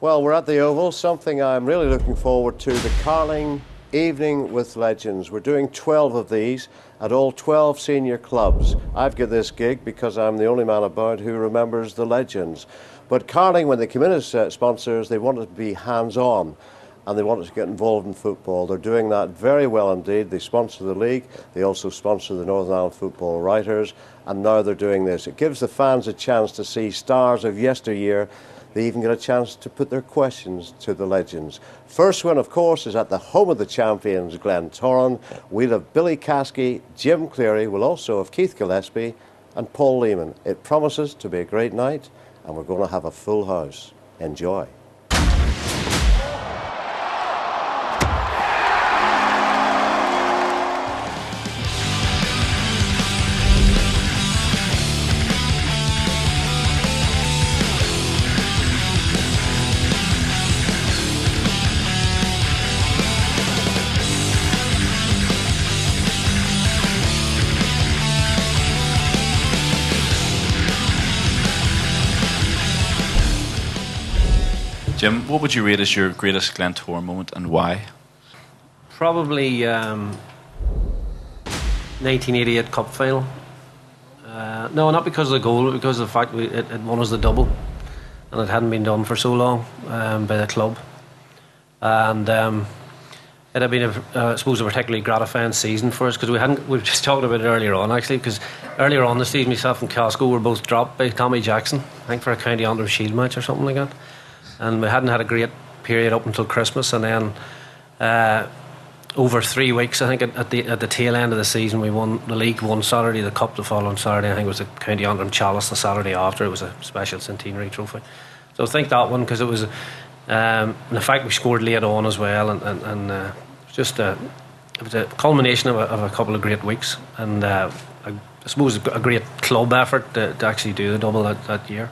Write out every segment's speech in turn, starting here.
Well, we're at the Oval, something I'm really looking forward to, the Carling Evening with Legends. We're doing 12 of these at all 12 senior clubs. I've got this gig because I'm the only man about who remembers the legends. But Carling, when they came in as sponsors, they wanted to be hands-on and they wanted to get involved in football. They're doing that very well indeed. They sponsor the league, they also sponsor the Northern Ireland Football Writers, and now they're doing this. It gives the fans a chance to see stars of yesteryear. They even get a chance to put their questions to the legends. First one, of course, is at the home of the champions, Glentoran. We'll have Billy Caskey, Jim Cleary, we'll also have Keith Gillespie and Paul Leeman. It promises to be a great night, and we're going to have a full house. Enjoy. Jim, what would you rate as your greatest Glentoran moment and why? Probably 1988 Cup final. No, not because of the goal, but because of the fact it won us the double, and it hadn't been done for so long by the club. And it had been, I suppose, a particularly gratifying season for us because we've just talked about it earlier on actually. Because earlier on this season, myself and Caskey were both dropped by Tommy Jackson, I think for a County Under Shield match or something like that. And we hadn't had a great period up until Christmas, and then over 3 weeks, I think at the tail end of the season, we won the league one Saturday, the cup the following Saturday. I think it was the County Antrim Chalice the Saturday after. It was a special centenary trophy. So I think that one, because it was, and the fact we scored late on as well, and it was a culmination of a couple of great weeks, and I suppose a great club effort to actually do the double that year.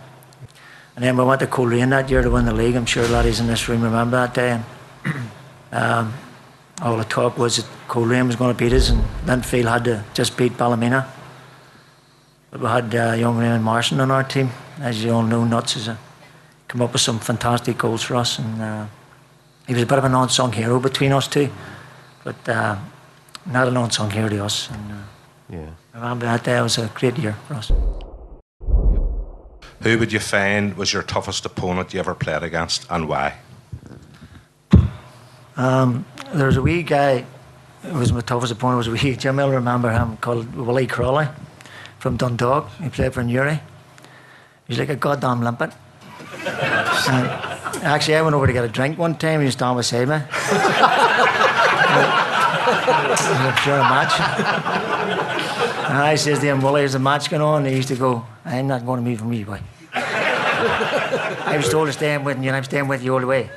And then we went to Cleary that year to win the league. I'm sure laddies in this room remember that day. And all the talk was that Cleary was going to beat us, and Linfield had to just beat Ballymena. But we had young Raymond Marson on our team. As you all know, Nuts has come up with some fantastic goals for us, and he was a bit of an unsung hero between us two, but not an unsung hero to us. And I remember that day. It was a great year for us. Who would you find was your toughest opponent you ever played against, and why? There's a wee guy who was my toughest opponent. Was a wee, Jim will remember him, called Willie Crawley from Dundalk. He played for Newry. He was like a goddamn limpet. Actually, I went over to get a drink one time. He was down beside me. During a match. And I says to him, Willie, there's a match going on. And he used to go, I'm not going to meet from you, boy. I was told to stay with you, and I'm staying with you all the way.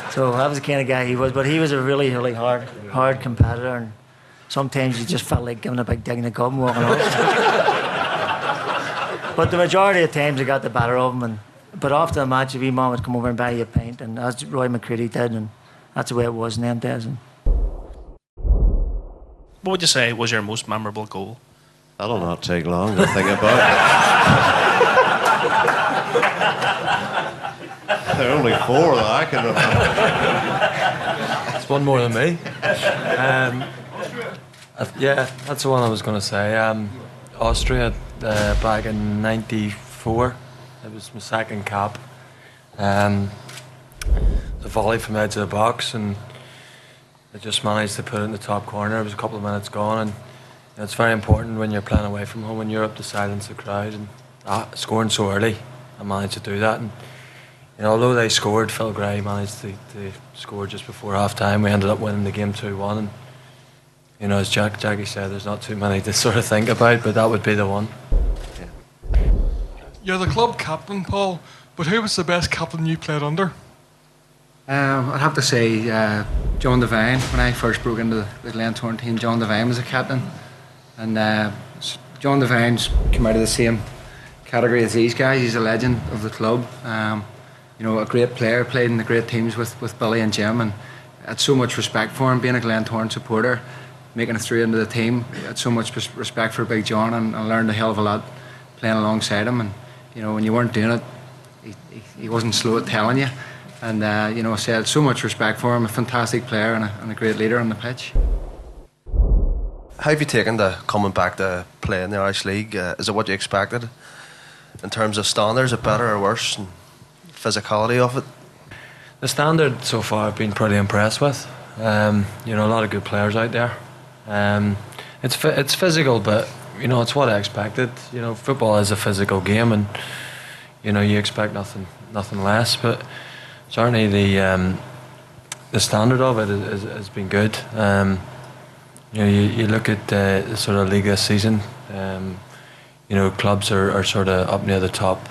So that was the kind of guy he was. But he was a really, really hard competitor. And sometimes you just felt like giving a big dig in the gut and walking off. But the majority of times I got the better of him. But after the match, a wee man would come over and buy you a pint. And as Roy McCready did. And that's the way it was in them days. What would you say was your most memorable goal? That'll not take long to think about. There are only 4 that I can remember. It's one more than me. Yeah, that's the one I was going to say. Austria, back in '94. It was my second cap. The volley from the edge of the box, and I just managed to put it in the top corner. It was a couple of minutes gone, and it's very important when you're playing away from home in Europe to silence the crowd. And scoring so early, I managed to do that. And although they scored, Phil Gray managed to score just before half time. We ended up winning the game 2-1. And as Jackie said, there's not too many to sort of think about, but that would be the one. Yeah. You're the club captain, Paul, but who was the best captain you played under? I'd have to say John Devine. When I first broke into the Glentoran team, John Devine was a captain, and John Devine's come out of the same category as these guys. He's a legend of the club. A great player, played in the great teams with Billy and Jim, and I had so much respect for him. Being a Glentoran supporter, making it through into the team, I had so much respect for Big John, and I learned a hell of a lot playing alongside him. And when you weren't doing it, he wasn't slow at telling you. And you know, I had so much respect for him. A fantastic player and a great leader on the pitch. How have you taken to coming back to play in the Irish League? Is it what you expected in terms of standards? Is it better or worse? And physicality of it? The standard so far I've been pretty impressed with. You know, a lot of good players out there. It's physical, but you know, it's what I expected. You know, football is a physical game, and you know, you expect nothing less. But certainly the standard of it has been good. You know, you look at the sort of league this season. You know, clubs are sort of up near the top.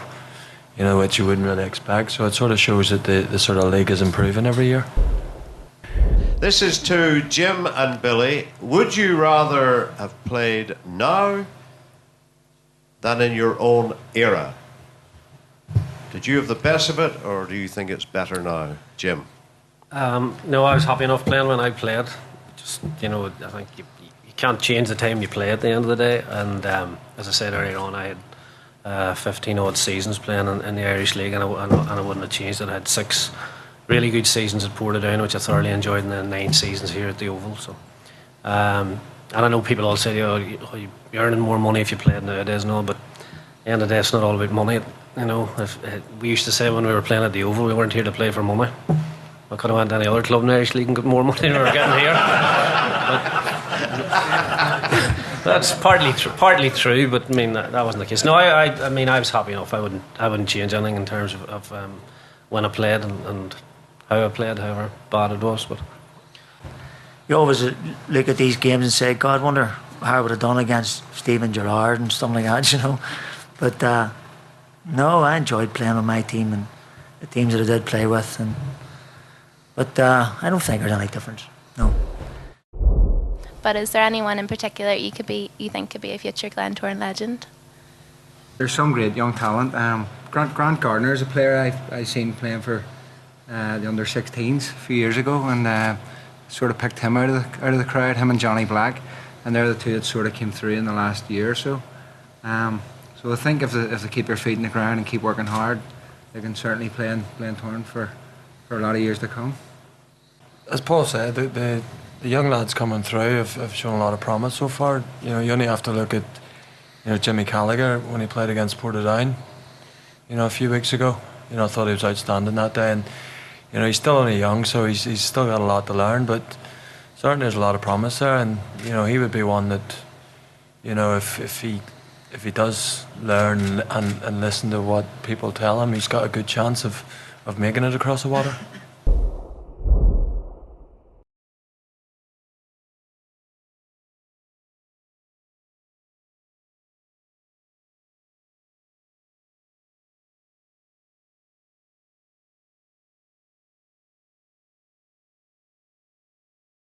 You know, which you wouldn't really expect. So it sort of shows that the sort of league is improving every year. This is to Jim and Billy. Would you rather have played now than in your own era? Did you have the best of it, or do you think it's better now, Jim? No, I was happy enough playing when I played. Just, you know, I think you can't change the time you play at the end of the day. And as I said earlier on, I had 15 odd seasons playing in the Irish League, and I wouldn't have changed it. I had 6 really good seasons at Portadown, which I thoroughly enjoyed, and then 9 seasons here at the Oval. So, and I know people all say, "Oh, you're earning more money if you play nowadays," and all, but at the end of the day, it's not all about money. You know, we used to say when we were playing at the Oval, we weren't here to play for money. I could have went to any other club in the Irish League and got more money than we were getting here. That's partly true, but I mean that wasn't the case. No, I mean I was happy enough. I wouldn't change anything in terms of when I played and how I played, however bad it was. But You always look at these games and say, God, wonder how I would have done against Steven Gerrard and stuff like that, you know. But no, I enjoyed playing with my team and the teams that I did play with, but I don't think there's any difference. No. But is there anyone in particular you think could be a future Glentoran legend? There's some great young talent. Grant Gardner is a player I seen playing for the under-16s a few years ago, and sort of picked him out of the crowd. Him and Johnny Black, and they're the two that sort of came through in the last year or so. So I think if they keep their feet in the ground and keep working hard, they can certainly play in Glentoran for a lot of years to come. As Paul said, the young lads coming through have shown a lot of promise so far. You know, you only have to look at Jimmy Gallagher when he played against Portadown, a few weeks ago. I thought he was outstanding that day, and he's still only young, so he's still got a lot to learn. But certainly there's a lot of promise there, and he would be one that, if he does learn and listen to what people tell him, he's got a good chance of making it across the water.